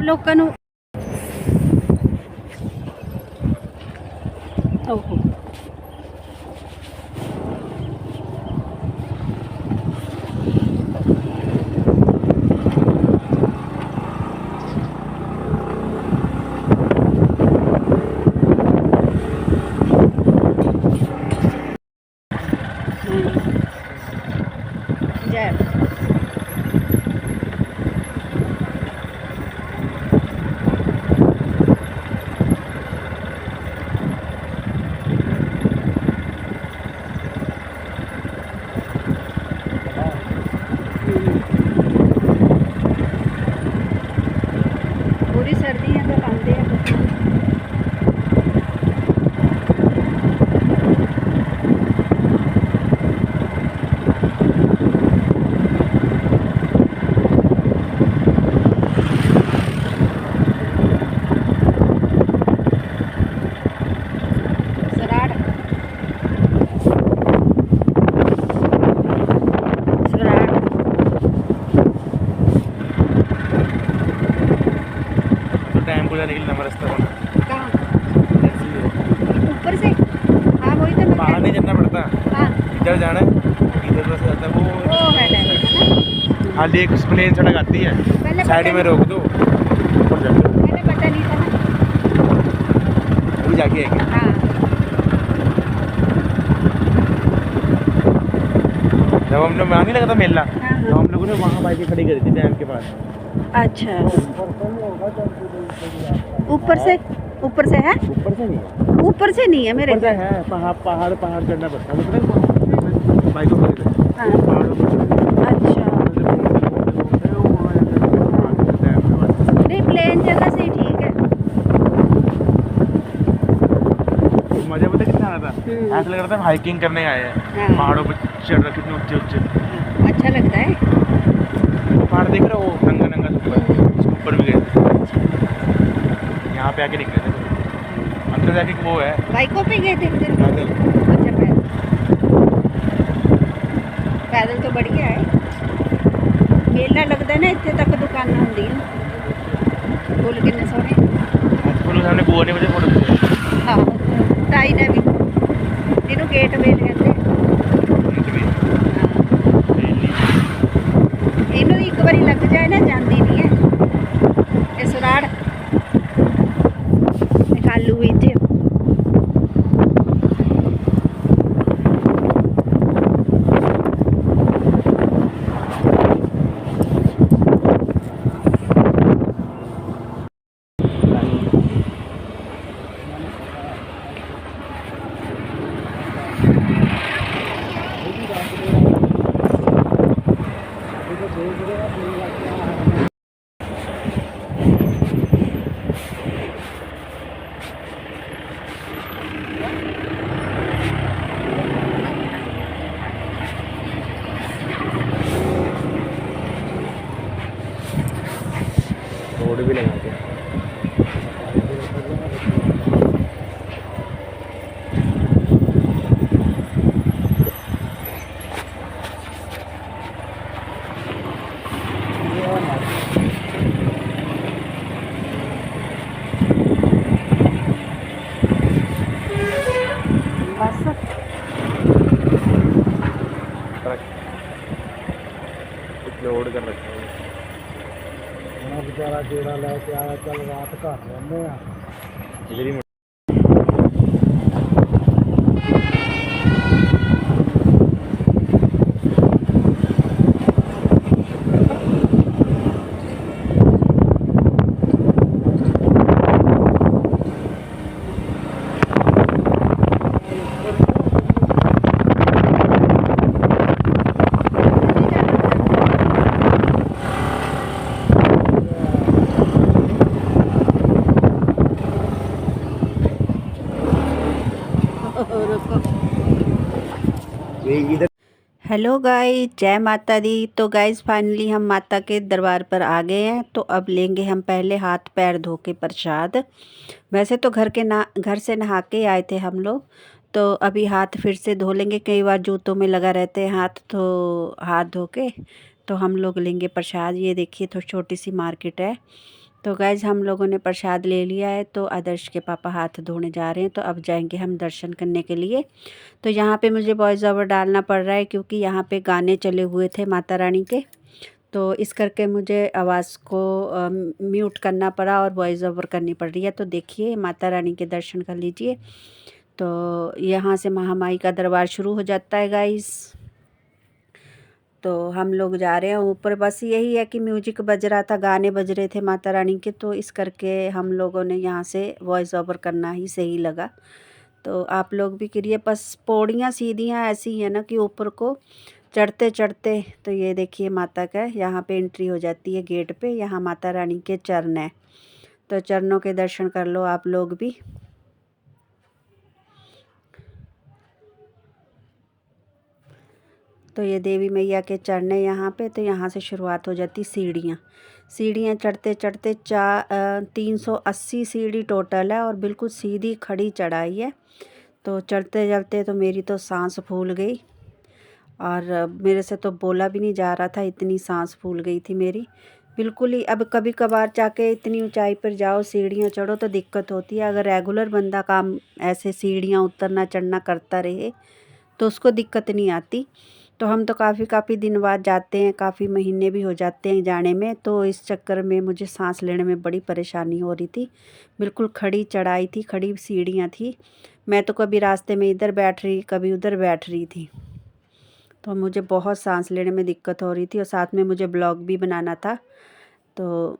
ਲੋਕਾਂ ਨੂੰ ਓਹੋ ਜੈ पूरी सर्दियाँ तो पाते हैं सराड़ सराड़ टाइम को जाने के लिए नंबर रास्ता बना कहाँ ऊपर से हाँ वही तो मैं बाहर नहीं जाना पड़ता, हाँ इधर जाना है, इधर बस जाता है वो वो। है डायरेक्ट है ना खाली एक प्लेन सड़क आती है, पहले साइड पता में रोक दो ऊपर जाते हो। मैंने पता नहीं था ना अभी जाके आएंगे। हाँ जब हम लोग वहाँ नहीं लगा था मेला, हाँ तो हम लोगों ने वहाँ बाइकें खड़ी करी थी डैम के पास। अच्छा ऊपर से है ऊपर से नहीं है, ऊपर से नहीं है मेरे ऊपर से है, पहाड़ चढ़ना पड़ता है, मतलब बाइकों पर हाँ पहाड़ों पर अच्छा नहीं प्लेन जगह से ही ठीक है मजा पता कितना आ रहा था, ऐसा लग रहा था हाइकिंग करने आए हैं, हाँ पहाड़ों पर चढ़ रहे कितने ऊंचे ऊंचे अच्छा लगता है पहाड़ देख रहे हो, नंगा नंगा ऊपर भी गए थे, यहाँ पे आके निकले थे अंदर जाके वो है बाइकों पे गए थे उधर पैदल। अच्छा पैदल पैदल तो बढ़िया है मेला लगता है ना इतने तक दुकाना होंगी फुल किन्ने सोने हमने बुआ ने मुझे फोटो खींचा हाँ ताई ने भी इन्हों गेट वेल कहते इन्हों एक बारी लग जाए ना जाती नहीं है ये सराड़ खालू इतने रोड भी लगा दिया। बस कुछ लोड कर रखा है बेचारा जोड़ा लैके आया चल रात घर रहने इधर ही इधर। हेलो गाइस जय माता दी। तो गाइस फाइनली हम माता के दरबार पर आ गए हैं। तो अब लेंगे हम पहले हाथ पैर धो के प्रसाद। वैसे तो घर से नहा के आए थे हम लोग, तो अभी हाथ फिर से धो लेंगे। कई बार जूतों में लगा रहते हैं हाथ, तो हाथ धो के तो हम लोग लेंगे प्रसाद। ये देखिए तो छोटी सी मार्केट है, तो गाइज़ हम लोगों ने प्रसाद ले लिया है, तो आदर्श के पापा हाथ धोने जा रहे हैं, तो अब जाएंगे हम दर्शन करने के लिए। तो यहाँ पे मुझे वॉइस ओवर डालना पड़ रहा है क्योंकि यहाँ पे गाने चले हुए थे माता रानी के, तो इस करके मुझे आवाज़ को म्यूट करना पड़ा और वॉइस ओवर करनी पड़ रही है। तो देखिए माता रानी के दर्शन कर लीजिए। तो यहाँ से महामाई का दरबार शुरू हो जाता है गाइस। तो हम लोग जा रहे हैं ऊपर। बस यही है कि म्यूजिक बज रहा था, गाने बज रहे थे माता रानी के, तो इस करके हम लोगों ने यहाँ से वॉइस ओवर करना ही सही लगा। तो आप लोग भी करिए। बस पौड़ियाँ सीढ़ियाँ ऐसी हैं ना कि ऊपर को चढ़ते चढ़ते, तो ये देखिए माता का यहाँ पे एंट्री हो जाती है गेट पे। यहाँ माता रानी के चरण है, तो चरणों के दर्शन कर लो आप लोग भी। तो ये देवी मैया के चरण है यहाँ पे। तो यहाँ से शुरुआत हो जाती सीढ़ियाँ चढ़ते चढ़ते 380 सीढ़ी टोटल है और बिल्कुल सीधी खड़ी चढ़ाई है। तो चढ़ते चढ़ते तो मेरी तो सांस फूल गई और मेरे से तो बोला भी नहीं जा रहा था, इतनी सांस फूल गई थी मेरी बिल्कुल ही। अब कभी कभार जाके इतनी ऊंचाई पर जाओ, सीढ़ियाँ चढ़ो तो दिक्कत होती है। अगर रेगुलर बंदा काम ऐसे सीढ़ियाँ उतरना चढ़ना करता रहे तो उसको दिक्कत नहीं आती। तो हम तो काफ़ी दिन बाद जाते हैं, काफ़ी महीने भी हो जाते हैं जाने में, तो इस चक्कर में मुझे सांस लेने में बड़ी परेशानी हो रही थी। बिल्कुल खड़ी चढ़ाई थी, खड़ी सीढ़ियाँ थी। मैं तो कभी रास्ते में इधर बैठ रही, कभी उधर बैठ रही थी, तो मुझे बहुत सांस लेने में दिक्कत हो रही थी। और साथ में मुझे ब्लॉग भी बनाना था, तो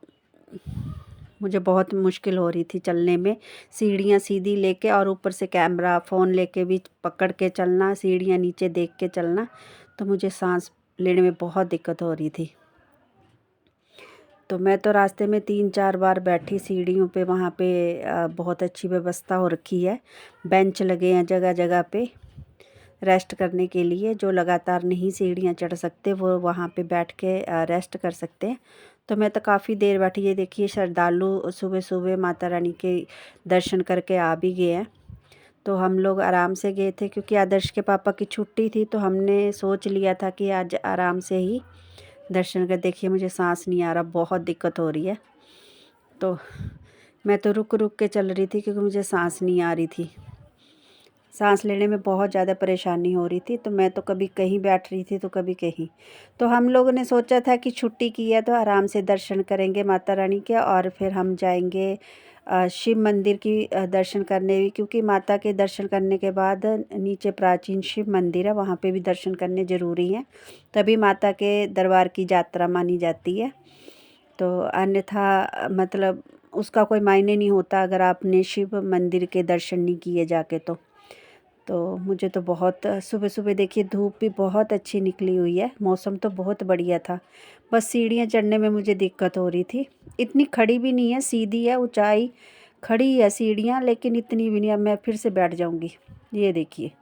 मुझे बहुत मुश्किल हो रही थी चलने में। सीढ़ियाँ सीधी लेके और ऊपर से कैमरा फ़ोन लेके भी पकड़ के चलना, सीढ़ियाँ नीचे देख के चलना, तो मुझे सांस लेने में बहुत दिक्कत हो रही थी। तो मैं तो रास्ते में 3-4 बार बैठी सीढ़ियों पे। वहाँ पे बहुत अच्छी व्यवस्था हो रखी है, बेंच लगे हैं जगह जगह पे रेस्ट करने के लिए। जो लगातार नहीं सीढ़ियाँ चढ़ सकते वो वहाँ पे बैठ के रेस्ट कर सकते हैं। तो मैं तो काफ़ी देर बैठी। ये देखिए श्रद्धालु सुबह सुबह माता रानी के दर्शन करके आ भी गए हैं। तो हम लोग आराम से गए थे क्योंकि आदर्श के पापा की छुट्टी थी, तो हमने सोच लिया था कि आज आराम से ही दर्शन कर। देखिए मुझे सांस नहीं आ रहा, बहुत दिक्कत हो रही है। तो मैं तो रुक रुक के चल रही थी क्योंकि मुझे सांस नहीं आ रही थी, सांस लेने में बहुत ज़्यादा परेशानी हो रही थी। तो मैं तो कभी कहीं बैठ रही थी तो कभी कहीं। तो हम लोगों ने सोचा था कि छुट्टी की है तो आराम से दर्शन करेंगे माता रानी के, और फिर हम जाएंगे शिव मंदिर की दर्शन करने भी, क्योंकि माता के दर्शन करने के बाद नीचे प्राचीन शिव मंदिर है, वहाँ पे भी दर्शन करने ज़रूरी हैं, तभी माता के दरबार की यात्रा मानी जाती है। तो अन्यथा मतलब उसका कोई मायने नहीं होता अगर आपने शिव मंदिर के दर्शन नहीं किए जाके। तो मुझे तो बहुत सुबह सुबह देखिए धूप भी बहुत अच्छी निकली हुई है, मौसम तो बहुत बढ़िया था। बस सीढ़ियाँ चढ़ने में मुझे दिक्कत हो रही थी। इतनी खड़ी भी नहीं है, सीधी है, ऊंचाई खड़ी है सीढ़ियाँ, लेकिन इतनी भी नहीं। अब मैं फिर से बैठ जाऊंगी। ये देखिए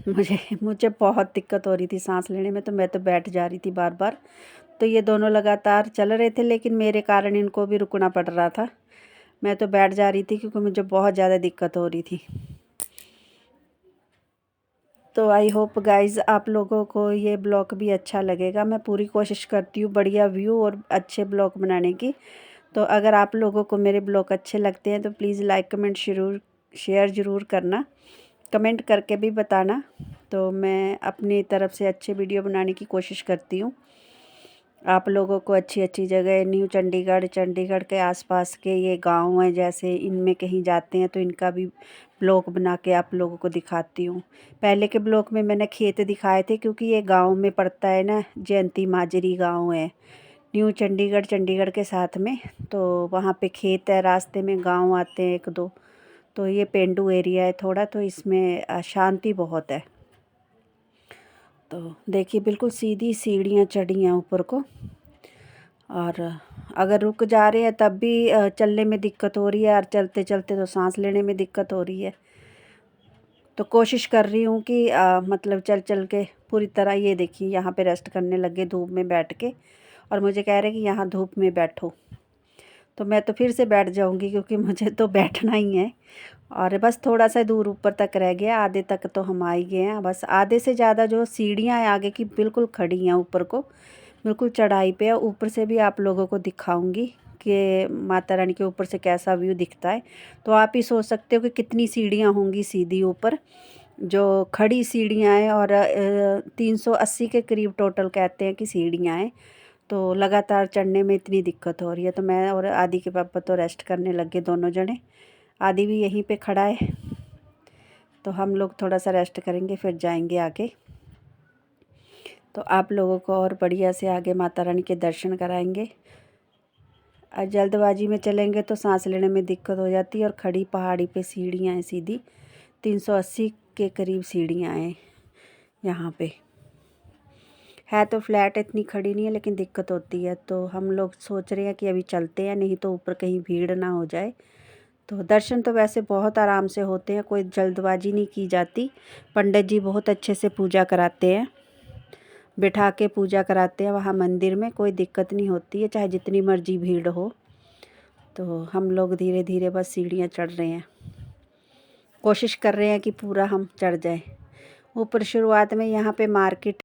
मुझे मुझे बहुत दिक्कत हो रही थी सांस लेने में, तो मैं तो बैठ जा रही थी बार बार। तो ये दोनों लगातार चल रहे थे, लेकिन मेरे कारण इनको भी रुकना पड़ रहा था। मैं तो बैठ जा रही थी क्योंकि मुझे बहुत ज़्यादा दिक्कत हो रही थी। तो आई होप गाइज़ आप लोगों को ये ब्लॉग भी अच्छा लगेगा। मैं पूरी कोशिश करती हूँ बढ़िया व्यू और अच्छे ब्लॉग बनाने की। तो अगर आप लोगों को मेरे ब्लॉग अच्छे लगते हैं तो प्लीज़ लाइक कमेंट शेयर ज़रूर करना, कमेंट करके भी बताना। तो मैं अपनी तरफ से अच्छे वीडियो बनाने की कोशिश करती हूँ। आप लोगों को अच्छी अच्छी जगह, न्यू चंडीगढ़ के आसपास के ये गांव हैं, जैसे इनमें कहीं जाते हैं तो इनका भी ब्लॉग बना के आप लोगों को दिखाती हूँ। पहले के ब्लॉग में मैंने खेत दिखाए थे क्योंकि ये गांव में पड़ता है ना, जयंती माजरी गांव है न्यू चंडीगढ़ के साथ में। तो वहाँ पे खेत है, रास्ते में गांव आते हैं 1-2। तो ये पेंडू एरिया है थोड़ा, तो इसमें शांति बहुत है। तो देखिए बिल्कुल सीधी सीढ़ियाँ चढ़ी हैं ऊपर को, और अगर रुक जा रहे हैं तब भी चलने में दिक्कत हो रही है, और चलते चलते तो सांस लेने में दिक्कत हो रही है। तो कोशिश कर रही हूँ कि मतलब चल चल के पूरी तरह। ये देखिए यहाँ पे रेस्ट करने लगे धूप में बैठ के, और मुझे कह रहे हैं कि यहाँ धूप में बैठो। तो मैं तो फिर से बैठ जाऊँगी क्योंकि मुझे तो बैठना ही है। और बस थोड़ा सा दूर ऊपर तक रह गया, आधे तक तो हम आ ही गए हैं। बस आधे से ज़्यादा जो सीढ़ियाँ हैं आगे की बिल्कुल खड़ी हैं ऊपर को। बिल्कुल चढ़ाई पे है। ऊपर से भी आप लोगों को दिखाऊंगी कि माता रानी के ऊपर से कैसा व्यू दिखता है। तो आप ही सोच सकते हो कि कितनी सीढ़ियाँ होंगी सीधी ऊपर, जो खड़ी सीढ़ियाँ हैं। और 380 के करीब टोटल कहते हैं कि सीढ़ियाँ हैं। तो लगातार चढ़ने में इतनी दिक्कत हो रही है। तो मैं और आदि के पापा तो रेस्ट करने लगे दोनों जने। आदि भी यहीं पे खड़ा है। तो हम लोग थोड़ा सा रेस्ट करेंगे फिर जाएंगे आगे। तो आप लोगों को और बढ़िया से आगे माता रानी के दर्शन कराएंगे। और जल्दबाजी में चलेंगे तो सांस लेने में दिक्कत हो जाती है। और खड़ी पहाड़ी पे सीढ़ियाँ हैं सीधी, 380 के करीब सीढ़ियाँ हैं यहाँ पे। है तो फ्लैट, इतनी खड़ी नहीं है, लेकिन दिक्कत होती है। तो हम लोग सोच रहे हैं कि अभी चलते हैं, नहीं तो ऊपर कहीं भीड़ ना हो जाए। तो दर्शन तो वैसे बहुत आराम से होते हैं, कोई जल्दबाजी नहीं की जाती। पंडित जी बहुत अच्छे से पूजा कराते हैं, बिठा के पूजा कराते हैं वहाँ मंदिर में, कोई दिक्कत नहीं होती है, चाहे जितनी मर्जी भीड़ हो। तो हम लोग धीरे धीरे बस सीढ़ियाँ चढ़ रहे हैं, कोशिश कर रहे हैं कि पूरा हम चढ़ जाए ऊपर। शुरुआत में यहाँ पे मार्केट